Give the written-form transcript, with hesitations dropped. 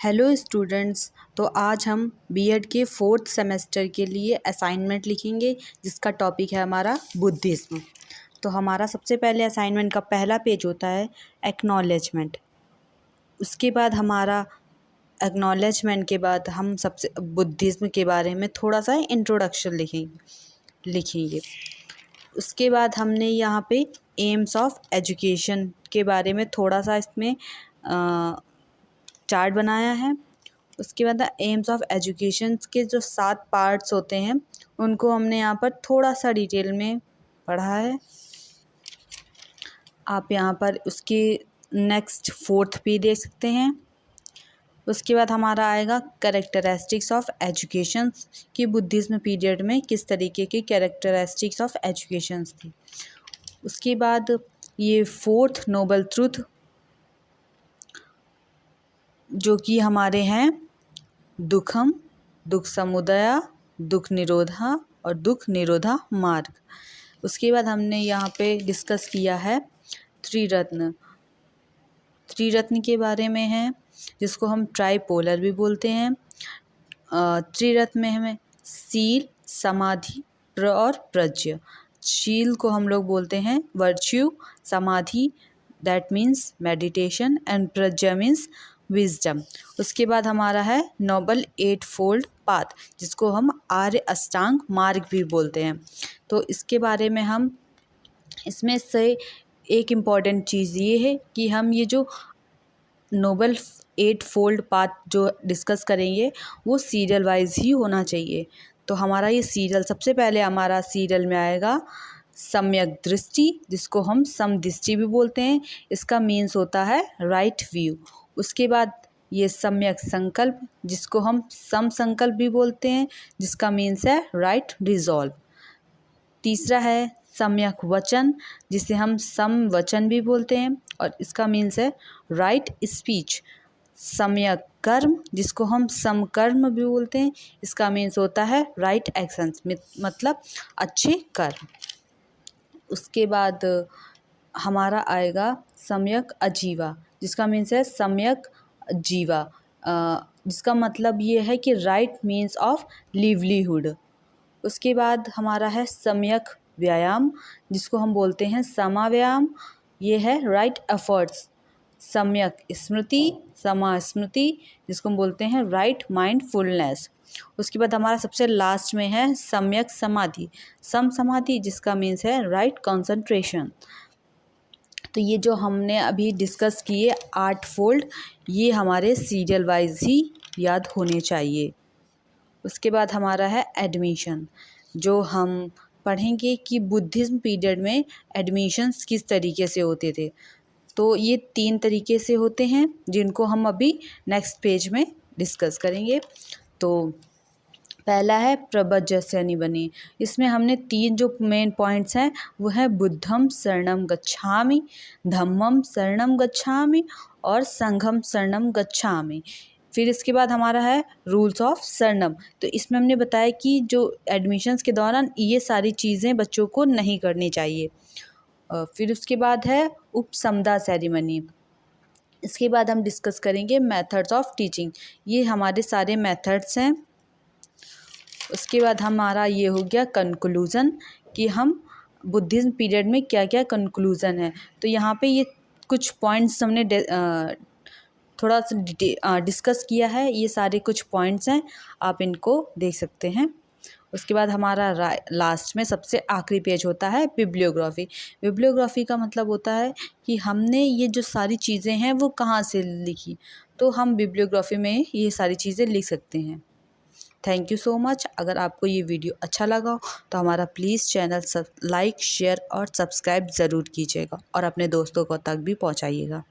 Hello students. तो आज हम बीएड के 4th सेमेस्टर के लिए असाइनमेंट लिखेंगे जिसका टॉपिक है हमारा बुद्धिज्म। तो हमारा सबसे पहले असाइनमेंट का पहला पेज होता है एक्नॉलेजमेंट। उसके बाद हमारा एक्नॉलेजमेंट के बाद हम सबसे बुद्धिज्म के बारे में थोड़ा सा इंट्रोडक्शन लिखेंगे। उसके बाद हमने यहाँ पे एम्स ऑफ एजुकेशन के बारे में थोड़ा सा इसमें चार्ट बनाया है। उसके बाद एम्स ऑफ एजुकेशन के जो 7 पार्ट्स होते हैं उनको हमने यहाँ पर थोड़ा सा डिटेल में पढ़ा है। आप यहाँ पर उसके नेक्स्ट 4th भी देख सकते हैं। उसके बाद हमारा आएगा कैरेक्टरिस्टिक्स ऑफ एजुकेशन कि बुद्धिज्म पीरियड में किस तरीके की कैरेक्टरिस्टिक्स ऑफ एजुकेशन थी। उसके बाद ये 4th नोबल ट्रूथ जो कि हमारे हैं दुखम, दुख समुदया, दुख निरोधा और दुख निरोधा मार्ग। उसके बाद हमने यहाँ पे डिस्कस किया है त्रिरत्न के बारे में है जिसको हम ट्राइपोलर भी बोलते हैं। त्रिरत्न में हमें सील, समाधि और प्रज्ञा। शील को हम लोग बोलते हैं वर्च्यू, समाधि that means meditation and Pragya means wisdom. उसके बाद हमारा है नोबल 8 फोल्ड पाथ जिसको हम आर्य अष्टांग मार्ग भी बोलते हैं। तो इसके बारे में हम इसमें से एक इम्पॉर्टेंट चीज़ ये है कि हम ये जो नोबल 8 फोल्ड पाथ जो डिस्कस करेंगे वो सीरियल वाइज ही होना चाहिए। तो हमारा ये सीरियल सबसे पहले हमारा सीरियल में आएगा सम्यक दृष्टि जिसको हम समदृष्टि भी बोलते हैं। इसका मीन्स होता है राइट व्यू। उसके बाद ये सम्यक संकल्प जिसको हम सम संकल्प भी बोलते हैं जिसका मीन्स है राइट रिजॉल्व। तीसरा है सम्यक वचन जिसे हम सम वचन भी बोलते हैं और इसका मीन्स है राइट स्पीच। सम्यक कर्म जिसको हम समकर्म भी बोलते हैं इसका मीन्स होता है राइट एक्शंस मतलब अच्छे कर्म। उसके बाद हमारा आएगा सम्यक आजीवा जिसका मीन्स है सम्यक जीवा, जिसका मतलब ये है कि राइट मीन्स ऑफ लिवलीहुड। उसके बाद हमारा है सम्यक व्यायाम जिसको हम बोलते हैं समाव्यायाम, ये है राइट एफर्ट्स। सम्यक स्मृति, समा स्मृति जिसको हम बोलते हैं राइट माइंडफुलनेस। उसके बाद हमारा सबसे लास्ट में है सम्यक समाधि, सम समाधि जिसका मीन्स है राइट कंसंट्रेशन। तो ये जो हमने अभी डिस्कस किए 8 फोल्ड ये हमारे सीरियल वाइज ही याद होने चाहिए। उसके बाद हमारा है एडमिशन जो हम पढ़ेंगे कि बुद्धिज्म पीरियड में एडमिशन्स किस तरीके से होते थे। तो ये 3 तरीके से होते हैं जिनको हम अभी नेक्स्ट पेज में डिस्कस करेंगे। तो पहला है प्रभज्यस्य निबने। इसमें हमने 3 जो मेन पॉइंट्स हैं वो है बुद्धम शरणम गच्छामि, धम्मम शरणम गच्छामि और संघम शरणम गच्छामि। फिर इसके बाद हमारा है रूल्स ऑफ शरणम। तो इसमें हमने बताया कि जो एडमिशन्स के दौरान ये सारी चीज़ें बच्चों को नहीं करनी चाहिए। फिर उसके बाद है उपसमदा सेरेमनी। इसके बाद हम डिस्कस करेंगे मेथड्स ऑफ टीचिंग, ये हमारे सारे मेथड्स हैं। उसके बाद हमारा ये हो गया कंक्लूज़न कि हम बुद्धिज्म पीरियड में क्या क्या कंक्लूज़न है। तो यहाँ पे ये कुछ पॉइंट्स हमने थोड़ा सा डिस्कस किया है, ये सारे कुछ पॉइंट्स हैं, आप इनको देख सकते हैं। उसके बाद हमारा लास्ट में सबसे आखिरी पेज होता है बिब्लियोग्राफी। बिब्लियोग्राफी का मतलब होता है कि हमने ये जो सारी चीज़ें हैं वो कहाँ से लिखी, तो हम बिब्लियोग्राफी में ये सारी चीज़ें लिख सकते हैं। Thank you so much. अगर आपको ये वीडियो अच्छा लगा हो तो हमारा प्लीज़ चैनल लाइक, शेयर और सब्सक्राइब ज़रूर कीजिएगा और अपने दोस्तों को तक भी पहुँचाइएगा।